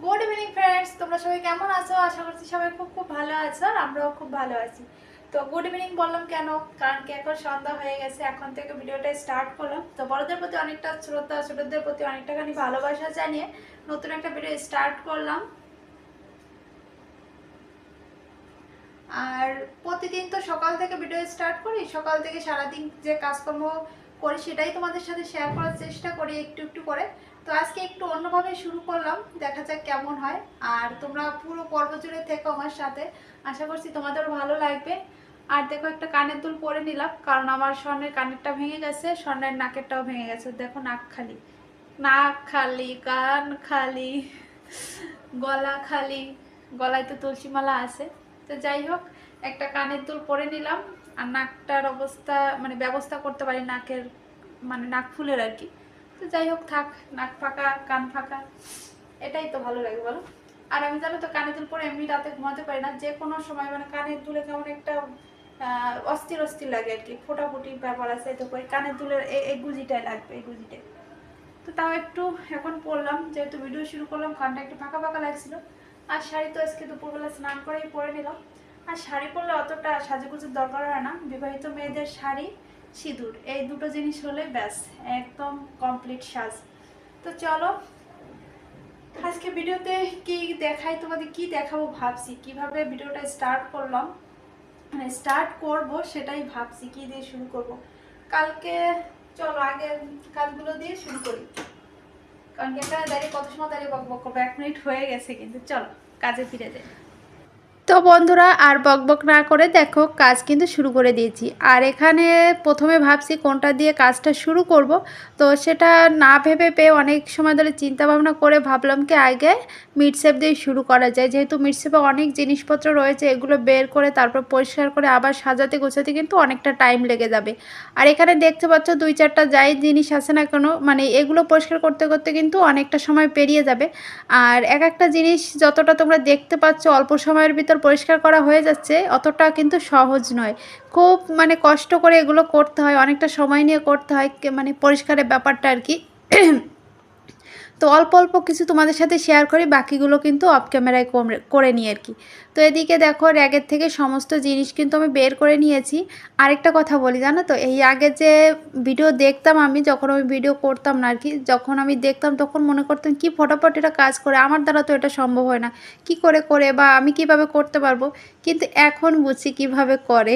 Good evening friends, তোমরা সবাই কেমন আছো? আশা করছি সবাই খুব খুব ভালো আছো আর আমরাও খুব ভালো আছি। তো গুড ইভিনিং বললাম কেন, কারণ কি এখন সন্ধ্যা হয়ে গেছে, এখন থেকে ভিডিওটা স্টার্ট করলাম। তো বড়দের প্রতি অনেকটা শ্রদ্ধা, ছোটদের প্রতি অনেকটাখানি ভালোবাসা জানিয়ে নতুন একটা ভিডিও স্টার্ট করলাম। আর প্রতিদিন তো সকাল থেকে ভিডিও স্টার্ট করি, সকাল থেকে সারাদিন যে কাজকর্ম করি সেটাই তোমাদের সাথে শেয়ার করার চেষ্টা করি একটু একটু করে। তো আজকে একটু অন্যভাবে শুরু করলাম, দেখা যাক কেমন হয়। আর তোমরা পুরো পর্ব জুড়ে থেকো আমার সাথে, আশা করছি তোমাদেরও ভালো লাগবে। আর দেখো, একটা কানের দুল পরে নিলাম, কারণ আমার স্বর্ণের কানেরটা ভেঙে গেছে, স্বর্ণের নাকেরটাও ভেঙে গেছে। দেখো নাক খালি, নাক খালি, কান খালি, গলা খালি। গলায় তো তুলসী মালা আছে। তো যাই হোক, একটা কানের দুল পরে নিলাম। আর নাকটার অবস্থা মানে ব্যবস্থা করতে পারি নাকের, মানে নাক ফুলের আর কি। তো যাই হোক থাক, নাক ফাঁকা কান ফাঁকা, এটাই তো ভালো লাগে বলো। আর আমি জানো তো কানের দুল পরে এমনি রাতে ঘুমাতে পারি না, যে কোনো সময় মানে কানের দুলে কেমন একটা অস্থির অস্থির লাগে আর কি, ফোটাফুটির ব্যাপার আছে। তো ওই কানের দুলের এই গুজিটাই লাগবে, এই গুজিটাই। তো তাও একটু এখন পরলাম, যেহেতু ভিডিও শুরু করলাম, কানটা একটু ফাঁকা ফাঁকা লাগছিল। আর শাড়ি তো আজকে দুপুরবেলা স্নান করেই পরে নিলাম। আর শাড়ি পরলে অতটা সাজুগুজুর দরকার হয় না, বিবাহিত মেয়েদের শাড়ি সিঁদুর এই দুটো জিনিস হলে ব্যাস একদম কমপ্লিট সাজ। তো চলো, আজকে ভিডিওতে কি দেখাই তোমাদের, কি দেখাবো ভাবছি, কিভাবে ভিডিওটা স্টার্ট করলাম মানে স্টার্ট করব সেটাই ভাবছি, কি দিয়ে শুরু করব। কালকে চলো আগের কাজগুলো দিয়ে শুরু করি, কারণ কি এখানে দাঁড়িয়ে কত সময় দাঁড়িয়ে বক বক করবো, 1 মিনিট হয়ে গেছে কিন্তু। চলো কাজে ফিরে যাই। তো বন্ধুরা আর বকবক না করে দেখো, কাজ কিন্তু শুরু করে দিয়েছি। আর এখানে প্রথমে ভাবছি কোনটা দিয়ে কাজটা শুরু করব, তো সেটা না ভেবে পেয়ে অনেক সময় ধরে চিন্তা ভাবনা করে ভাবলাম কি আগে মিটশেপ দিয়ে শুরু করা যায়, যেহেতু মিটশেপে অনেক জিনিসপত্র রয়েছে, এগুলো বের করে তারপর পরিষ্কার করে আবার সাজাতে গোছাতে কিন্তু অনেকটা টাইম লেগে যাবে। আর এখানে দেখতে পাচ্ছ 2-4টা যাই জিনিস আছে না কেন, মানে এগুলো পরিষ্কার করতে করতে কিন্তু অনেকটা সময় পেরিয়ে যাবে। আর এক একটা জিনিস যতটা তোমরা দেখতে পাচ্ছ অল্প সময়ের ভিতর পরিষ্কার করা হয়ে যাচ্ছে, অতটা কিন্তু সহজ নয়। খুব মানে কষ্ট করে এগুলো করতে হয়, অনেকটা সময় নিয়ে করতে হয়, মানে পরিষ্কারের ব্যাপারটা আর কি। তো অল্প অল্প কিছু তোমাদের সাথে শেয়ার করি, বাকিগুলো কিন্তু অফ ক্যামেরায় করে নিই আর কি। তো এদিকে দেখো, র্যাগের থেকে সমস্ত জিনিস কিন্তু আমি বের করে নিয়েছি। আরেকটা কথা বলি জানো তো, এই আগে যে ভিডিও দেখতাম আমি, যখন আমি ভিডিও করতাম না আর কি, যখন আমি দেখতাম তখন মনে করতাম কি ফটাফট এটা কাজ করে, আমার দ্বারা তো এটা সম্ভব হয় না, কি করে করে বা আমি কিভাবে করতে পারবো। কিন্তু এখন বুঝছি কিভাবে করে।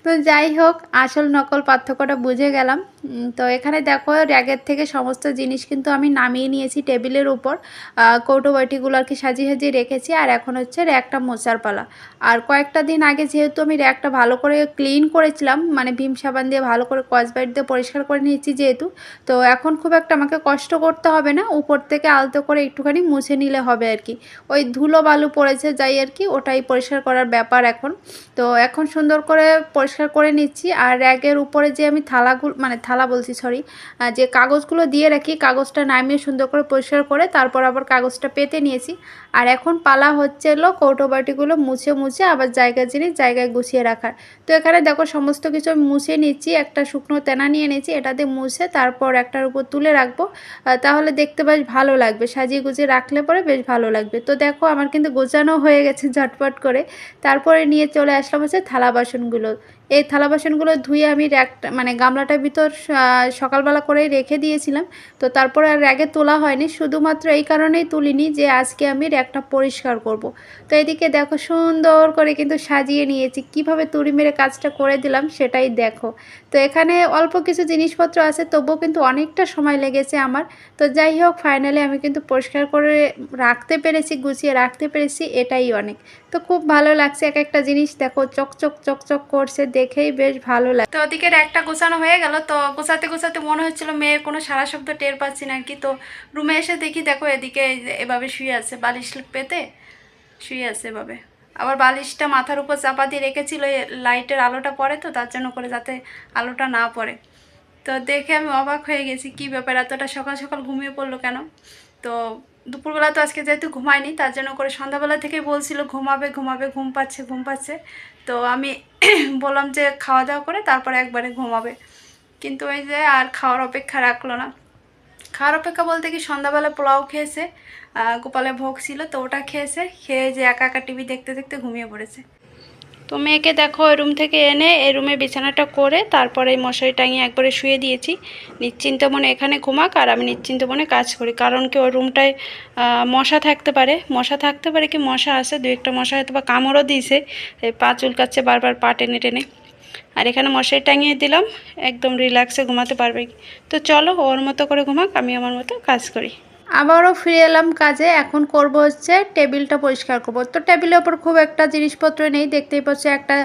তো যাই হোক, আসল নকল পার্থক্যটা বুঝে গেলাম। তো এখানে দেখো, র্যাগের থেকে সমস্ত জিনিস কিন্তু আমি নামিয়ে নিয়েছি টেবিলের উপর, কৌটো বাটিগুলো আর কি সাজিয়ে সাজিয়ে রেখেছি। আর এখন হচ্ছে র্যাকটা মোছার পালা। আর কয়েকটা দিন আগে যেহেতু আমি র্যাকটা ভালো করে ক্লিন করেছিলাম, মানে ভীম সাবান দিয়ে ভালো করে স্কচব্রাইট দিয়ে পরিষ্কার করে নিয়েছি যেহেতু, তো এখন খুব একটা আমাকে কষ্ট করতে হবে না, উপর থেকে আলতো করে একটুখানি মুছে নিলে হবে আর কি। ওই ধুলো বালু পড়েছে যাই আর কি, ওটাই পরিষ্কার করার ব্যাপার এখন। তো এখন সুন্দর করে পরিষ্কার করে নিচ্ছি। আর র্যাকের উপরে যে আমি থালাগুলো, মানে থালা বলছি সরি, যে কাগজগুলো দিয়ে রাখি, কাগজটা নামিয়ে সুন্দর করে পরিষ্কার করে তারপর আবার কাগজটা পেতে নিয়েছি। আর এখন পালা হচ্ছে এলো কৌটো বাটিগুলো মুছে মুছে আবার জায়গায় জিনিস জায়গায় গুছিয়ে রাখার। তো এখানে দেখো সমস্ত কিছু আমি মুছে নিচ্ছি, একটা শুকনো তেনা নিয়ে নিয়েছি, এটাতে মুছে তারপর একটার উপর তুলে রাখবো। তাহলে দেখতে বেশ ভালো লাগবে, সাজিয়ে গুছিয়ে রাখলে পরে বেশ ভালো লাগবে। তো দেখো আমার কিন্তু গোছানো হয়ে গেছে ঝটপট করে। তারপরে নিয়ে চলে আসলাম হচ্ছে থালা বাসনগুলো। এই থালা বাসনগুলো ধুয়ে আমি র্যাকটা মানে গামলাটার ভিতর সকালবেলা করেই রেখে দিয়েছিলাম। তো তারপরে আর র্যাকে তোলা হয়নি, শুধুমাত্র এই কারণেই তুলিনি যে আজকে আমি র্যাকটা পরিষ্কার করব। তো এদিকে দেখো সুন্দর করে কিন্তু সাজিয়ে নিয়েছি, কিভাবে তুড়ি মেরে কাজটা করে দিলাম সেটাই দেখো। তো এখানে অল্প কিছু জিনিসপত্র আছে, তবুও কিন্তু অনেকটা সময় লেগেছে আমার। তো যাই হোক, ফাইনালি আমি কিন্তু পরিষ্কার করে রাখতে পেরেছি, গুছিয়ে রাখতে পেরেছি, এটাই অনেক। তো খুব ভালো লাগছে, এক একটা জিনিস দেখো চকচক চকচক করছে, দেখেই বেশ ভালো লাগে। তো ওদিকে একটা গোছানো হয়ে গেল, তো গোছাতে গোছাতে মনে হচ্ছিল মেয়ের কোনো সারা শব্দ টের পাচ্ছি না আর কি। তো রুমে এসে দেখি, দেখো এদিকে এভাবে শুয়ে আছে, বালিশ পেতে শুয়ে আছে এভাবে। আবার বালিশটা মাথার উপর চাপা দিয়ে রেখেছিল, লাইটের আলোটা পড়ে তো তার জন্য করে, যাতে আলোটা না পড়ে। তো দেখে আমি অবাক হয়ে গেছি, কি ব্যাপার এতটা সকাল সকাল ঘুমিয়ে পড়লো কেন। তো দুপুরবেলা তো আজকে যেহেতু ঘুমায়নি, তার জন্য করে সন্ধ্যাবেলা থেকেই বলছিল ঘুমাবে ঘুমাবে, ঘুম পাচ্ছে ঘুম পাচ্ছে। তো আমি বললাম যে খাওয়া দাওয়া করে তারপরে একবারে ঘুমাবে, কিন্তু ওই যে আর খাওয়ার অপেক্ষা রাখলো না, খাওয়ার অপেক্ষা বলতে কি সন্ধ্যাবেলা পোলাও খেয়েছে, গোপালের ভোগ ছিল তো ওটা খেয়েছে, খেয়ে যে একা একা টিভি দেখতে দেখতে ঘুমিয়ে পড়েছে। তো মেয়েকে দেখো ওই রুম থেকে এনে এই রুমে বিছানাটা করে তারপরে এই মশারি টাঙিয়ে একবারে শুয়ে দিয়েছি। নিশ্চিন্ত মনে এখানে ঘুমাক আর আমি নিশ্চিন্ত মনে কাজ করি, কারণ কি ওই রুমটায় মশা থাকতে পারে, কি মশা আছে, দু একটা মশা হয়তো বা কামড়ও দিয়েছে, এই পা চুলকাচ্ছে বারবার, পা টেনে টেনে। আর এখানে মশারি টাঙিয়ে দিলাম, একদম রিল্যাক্সে ঘুমাতে পারবে। তো চলো ওর মতো করে ঘুমাক, আমি আমার মতো কাজ করি। আবারও ফিরে এলাম কাজে। এখন করব হচ্ছে টেবিলটা পরিষ্কার করব। তো টেবিলের ওপর খুব একটা জিনিসপত্র নেই, দেখতেই পাচ্ছি একটা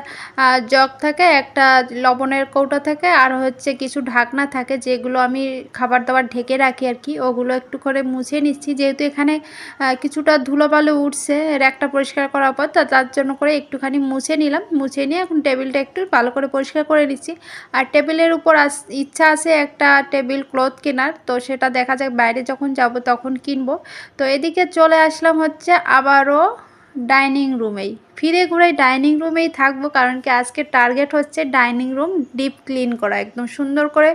জগ থাকে, একটা লবণের কৌটা থাকে, আর হচ্ছে কিছু ঢাকনা থাকে যেগুলো আমি খাবার দাবার ঢেকে রাখি আর কি, ওগুলো একটু করে মুছে নিচ্ছি, যেহেতু এখানে কিছুটা ধুলোবালু উঠছে র্যাকটা পরিষ্কার করার পর, তার জন্য করে একটুখানি মুছে নিলাম। মুছে নিয়ে এখন টেবিলটা একটু ভালো করে পরিষ্কার করে নিচ্ছি। আর টেবিলের উপর ইচ্ছা আছে একটা টেবিল ক্লথ কেনার, তো সেটা দেখা যাক বাইরে যখন যাব তখন কিনবো। তো এদিকে চলে আসলাম হচ্ছে আবারও ডাইনিং রুমেই, ফিরে ঘুরে ডাইনিং রুমেই থাকবো, কারণ কি আজকে টার্গেট হচ্ছে ডাইনিং রুম ডিপ ক্লিন করা, একদম সুন্দর করে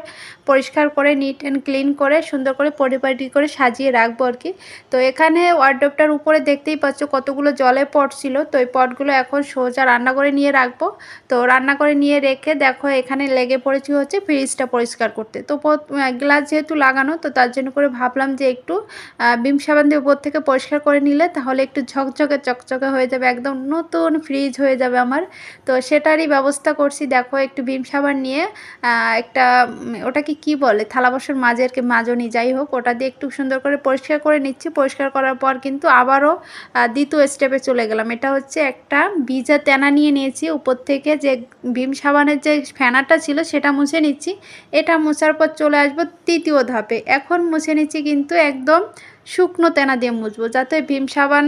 পরিষ্কার করে নিট অ্যান্ড ক্লিন করে সুন্দর করে পরিপাটি করে সাজিয়ে রাখবো আর কি। তো এখানে ওয়ার্ডরোবটার উপরে দেখতেই পাচ্ছ কতগুলো জলের পট ছিল, তো এই পটগুলো এখন সোজা রান্না করে নিয়ে রাখবো। তো রান্না করে নিয়ে রেখে দেখো এখানে লেগে পড়েছি হচ্ছে ফ্রিজটা পরিষ্কার করতে। তো গ্লাস যেহেতু লাগানো, তো তার জন্য করে ভাবলাম যে একটু বিম সাবান দিয়ে উপর থেকে পরিষ্কার করে নিলে তাহলে একটু ঝকঝকে চকচকে হয়ে যাবে, একদম নতুন ফ্রিজ হয়ে যাবে আমার। তো সেটারই ব্যবস্থা করছি। দেখো একটু বিম সাবান নিয়ে একটা ওটাকে কি বলে, থালা বাসন মাজের কি মাজনি, যাই হোক, ওটা দিয়ে একটু সুন্দর করে পরিষ্কার করে নিচ্ছি। পরিষ্কার করার পর কিন্তু আবারও দ্বিতীয় স্টেপে চলে গেলাম। এটা হচ্ছে একটা ভিজা তেনা নিয়ে নিয়েছি, উপর থেকে যে ভীম সাবানের যে ফেনাটা ছিল সেটা মুছে নিচ্ছি। এটা মোছার পর চলে আসবো তৃতীয় ধাপে। এখন মুছে নিচ্ছি কিন্তু একদম শুকনো তেনা দিয়ে মুছবো, যাতে ভীম সাবান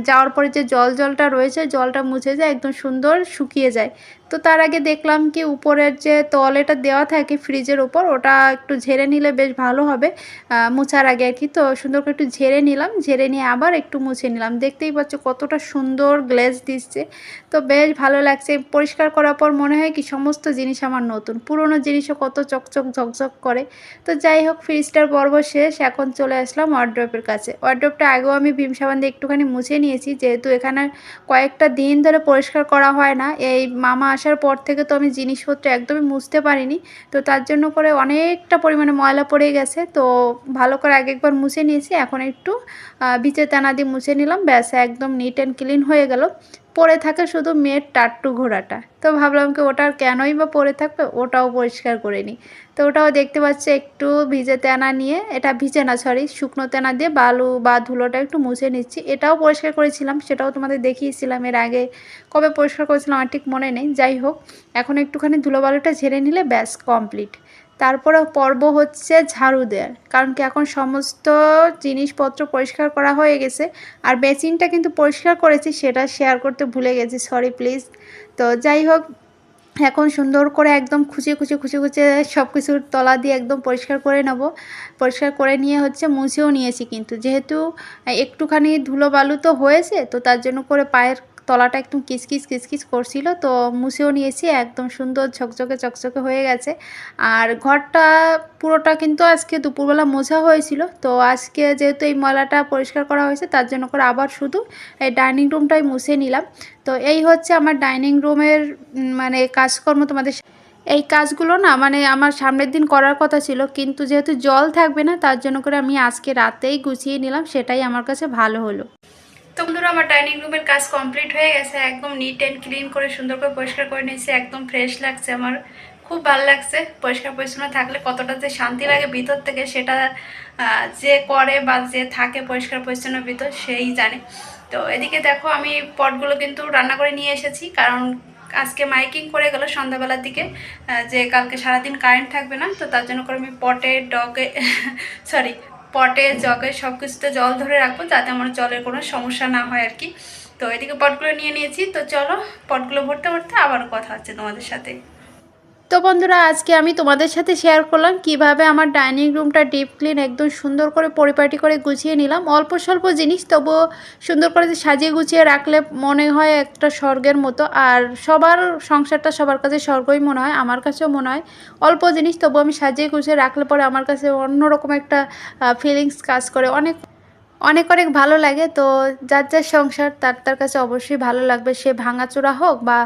যাওয়ার পরে যে জলটা রয়েছে জলটা মুছে যায়, একদম সুন্দর শুকিয়ে যায়। তো তার আগে দেখলাম কি উপরের যে তোয়ালেটা দেওয়া থাকে ফ্রিজের উপর, ওটা একটু ঝেড়ে নিলে বেশ ভালো হবে মোছার আগে আর কি। তো সুন্দর করে একটু ঝেড়ে নিলাম, ঝেড়ে নিয়ে আবার একটু মুছে নিলাম। দেখতেই পাচ্ছ কতটা সুন্দর গ্লেজ দিচ্ছে, তো বেশ ভালো লাগছে। পরিষ্কার করার পর মনে হয় কি সমস্ত জিনিস আমার নতুন, পুরনো জিনিসও কত চকচক ঝকঝক করে। তো যাই হোক, ফ্রিজটার পর্ব শেষ, এখন চলে আসলাম ওয়ার্ডরোবের কাছে। ওয়ার্ডরোবটা আগেও আমি ভীম সাবান দিয়ে একটুখানি মুছে নিয়েছি, যেহেতু এখানে কয়েকটা দিন ধরে পরিষ্কার করা হয় না, এই মামা আসার পর থেকে তো আমি জিনিসপত্র একদমই মুছতে পারিনি, তো তার জন্য করে অনেকটা পরিমাণে ময়লা পড়ে গেছে। তো ভালো করে আগে একবার মুছে নিয়েছি, এখন একটু বিচে তেনা দিয়ে মুছে নিলাম, ব্যাস একদম নিট অ্যান্ড ক্লিন হয়ে গেল। পড়ে থাকে শুধু মেয়ের টাট্টু ঘোড়াটা, তো ভাবলাম কি ওটা আর কেনই বা পড়ে থাকবে, ওটাও পরিষ্কার করে নিই। তো ওটাও দেখতে পাচ্ছি একটু ভিজে তেনা নিয়ে, এটা ভিজে না সরি শুকনো তেনা দিয়ে বালু বা ধুলোটা একটু মুছে নিচ্ছি। এটাও পরিষ্কার করেছিলাম, সেটাও তোমাদের দেখিয়েছিলাম এর আগে, কবে পরিষ্কার করেছিলাম আমার ঠিক মনে নেই। যাই হোক, এখন একটুখানি ধুলো বালুটা ঝেড়ে নিলে ব্যাস কমপ্লিট। তারপরে পর্ব হচ্ছে ঝাড়ু দেওয়ার, কারণ কি এখন সমস্ত জিনিসপত্র পরিষ্কার করা হয়ে গেছে। আর বেসিনটা কিন্তু পরিষ্কার করেছি, সেটা শেয়ার করতে ভুলে গেছি, সরি প্লিজ। তো যাই হোক, এখন সুন্দর করে একদম খুঁচিয়ে সব কিছুর তলা দিয়ে একদম পরিষ্কার করে নেব। পরিষ্কার করে নিয়ে হচ্ছে মুছেও নিয়েছি, কিন্তু যেহেতু একটুখানি ধুলো বালু তো হয়েছে, তো তার জন্য করে পায়ের তলাটা একটু কিচকিচ করছিল, তো মুছেও নিয়েছি, একদম সুন্দর ঝকঝকে চকচকে হয়ে গেছে। আর ঘরটা পুরোটা কিন্তু আজকে দুপুরবেলা মোছা হয়েছিল, তো আজকে যেহেতু এই ময়লাটা পরিষ্কার করা হয়েছে তার জন্য করে আবার শুধু এই ডাইনিং রুমটাই মুছে নিলাম। তো এই হচ্ছে আমার ডাইনিং রুমের মানে কাজকর্ম। তোমাদের এই কাজগুলো না মানে আমার সামনের দিন করার কথা ছিল, কিন্তু যেহেতু জল থাকবে না তার জন্য করে আমি আজকে রাতেই গুছিয়ে নিলাম, সেটাই আমার কাছে ভালো হলো। তো বন্ধুরা, আমার ডাইনিং রুমের কাজ কমপ্লিট হয়ে গেছে, একদম নিট অ্যান্ড ক্লিন করে সুন্দর করে পরিষ্কার করে নিয়েছি, একদম ফ্রেশ লাগছে আমার, খুব ভালো লাগছে। পরিষ্কার পরিচ্ছন্ন থাকলে কতটা যে শান্তি লাগে ভিতর থেকে, সেটা যে করে বা যে থাকে পরিষ্কার পরিচ্ছন্ন ভিতর সেই জানে। তো এদিকে দেখো আমি পটগুলো কিন্তু রান্না করে নিয়ে এসেছি, কারণ আজকে মাইকিং করে গেল সন্ধ্যাবেলার দিকে যে কালকে সারাদিন কারেন্ট থাকবে না, তো তার জন্য করে আমি পটে ডগে সরি পটে জগে সব কিছুতে জল ধরে রাখবো, যাতে আমার জলের কোনো সমস্যা না হয় আর কি। তো এদিকে পটগুলো নিয়ে নিয়েছি, তো চলো পটগুলো ভরতে ভরতে আবার কথা হচ্ছে তোমাদের সাথে। তো বন্ধুরা, আজকে আমি তোমাদের সাথে শেয়ার করলাম কিভাবে আমার ডাইনিং রুমটা ডিপ ক্লিন একদম সুন্দর করে পরিপাটি করে গুছিয়ে নিলাম। অল্প স্বল্প জিনিস, তবুও সুন্দর করে সাজিয়ে গুছিয়ে রাখলে মনে হয় একটা স্বর্গের মতো। আর সবার সংসারটা সবার কাছে স্বর্গই মনে হয়, আমার কাছেও মনে হয়। অল্প জিনিস তবু আমি সাজিয়ে গুছিয়ে রাখলে পরে আমার কাছে অন্যরকম একটা ফিলিংস কাজ করে, অনেক অনেক অনেক ভালো লাগে। তো যার যার সংসার তার তার কাছে অবশ্যই ভালো লাগবে, সে ভাঙাচোরা হোক বা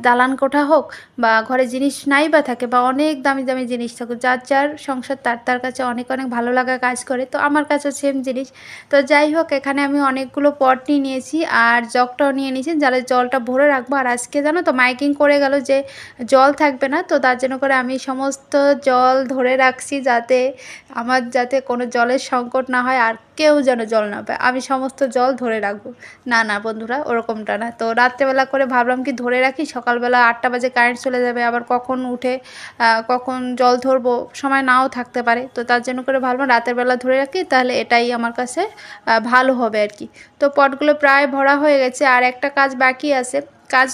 দালান কোঠা হোক বা ঘরে জিনিস নাই বা থাকে বা অনেক দামি দামি জিনিস থাকুক, যার যার সংসার তার তার কাছে অনেক অনেক ভালো লাগা কাজ করে। তো আমার কাছে সেম জিনিস। তো যাই হোক, এখানে আমি অনেকগুলো পট নিয়ে নিয়েছি আর জগটাও নিয়ে নিয়েছি, যারা জলটা ভরে রাখবো। আর আজকে জানো তো মাইকিং করে গেল যে জল থাকবে না, তো তার জন্য করে আমি সমস্ত জল ধরে রাখছি, যাতে কোনো জলের সংকট না হয় আর কেউ যেন জল না পায়। আমি সমস্ত জল ধরে রাখবো। না না বন্ধুরা, ওরকমটা না। তো রাত্রেবেলা করে ভাবলাম কি ধরে রাখি, সকালবেলা 8টা বাজে কারেন্ট চলে যাবে, আবার কখন উঠে কখন জল ধরবো সময় নাও থাকতে পারে। তো তার জন্য করে ভাবলাম রাতের বেলা ধরে রাখি, তাহলে এটাই আমার কাছে ভালো হবে আর কি। তো পটগুলো প্রায় ভরা হয়ে গেছে, আর একটা কাজ বাকি আছে। কাজ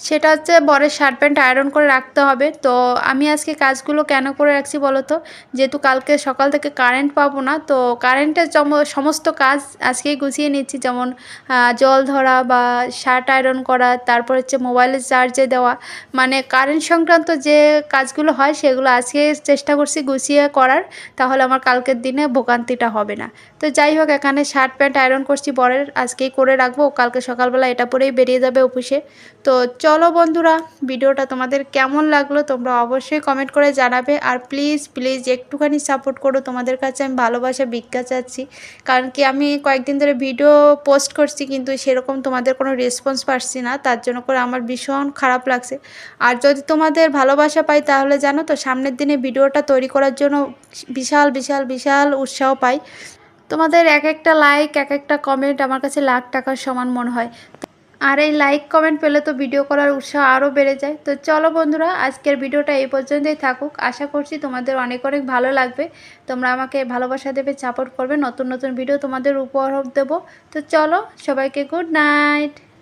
সেটা হচ্ছে বরের শার্ট প্যান্ট আয়রন করে রাখতে হবে। তো আমি আজকে কাজগুলো কেন করে রাখছি বলো তো, যেহেতু কালকে সকাল থেকে কারেন্ট পাবো না, তো কারেন্টের সমস্ত কাজ আজকেই গুছিয়ে নিচ্ছি। যেমন জল ধরা বা শার্ট আয়রন করা, তারপর হচ্ছে মোবাইলের চার্জে দেওয়া, মানে কারেন্ট সংক্রান্ত যে কাজগুলো হয় সেগুলো আজকে চেষ্টা করছি গুছিয়ে করার, তাহলে আমার কালকের দিনে ভোগান্তিটা হবে না। তো যাই হোক, এখানে শার্ট প্যান্ট আয়রন করছি বরের, আজকেই করে রাখবো, কালকে সকালবেলা এটা পরেই বেরিয়ে যাবে অফিসে। তো চলো বন্ধুরা, ভিডিওটা তোমাদের কেমন লাগলো তোমরা অবশ্যই কমেন্ট করে জানাবে। আর প্লিজ প্লিজ একটুখানি সাপোর্ট করো, তোমাদের কাছে আমি ভালোবাসা ভিক্ষা চাচ্ছি। কারণ কি আমি কয়েকদিন ধরে ভিডিও পোস্ট করছি, কিন্তু সেরকম তোমাদের কোনো রেসপন্স পাচ্ছি না, তার জন্য করে আমার ভীষণ খারাপ লাগছে। আর যদি তোমাদের ভালোবাসা পাই, তাহলে জানো তো সামনের দিনে ভিডিওটা তৈরি করার জন্য বিশাল বিশাল বিশাল উৎসাহ পাই। তোমাদের এক একটা লাইক, এক একটা কমেন্ট আমার কাছে লাখ টাকার সমান মনে হয়। আর এই লাইক কমেন্ট পেলে তো ভিডিও করার উৎসাহ আরও বেড়ে যায়। তো চলো বন্ধুরা, আজকের ভিডিওটা এই পর্যন্তই থাকুক। আশা করছি তোমাদের অনেক অনেক ভালো লাগবে, তোমরা আমাকে ভালোবাসা দেবে, সাপোর্ট করবে, নতুন নতুন ভিডিও তোমাদের উপহার দেবো। তো চলো, সবাইকে গুড নাইট।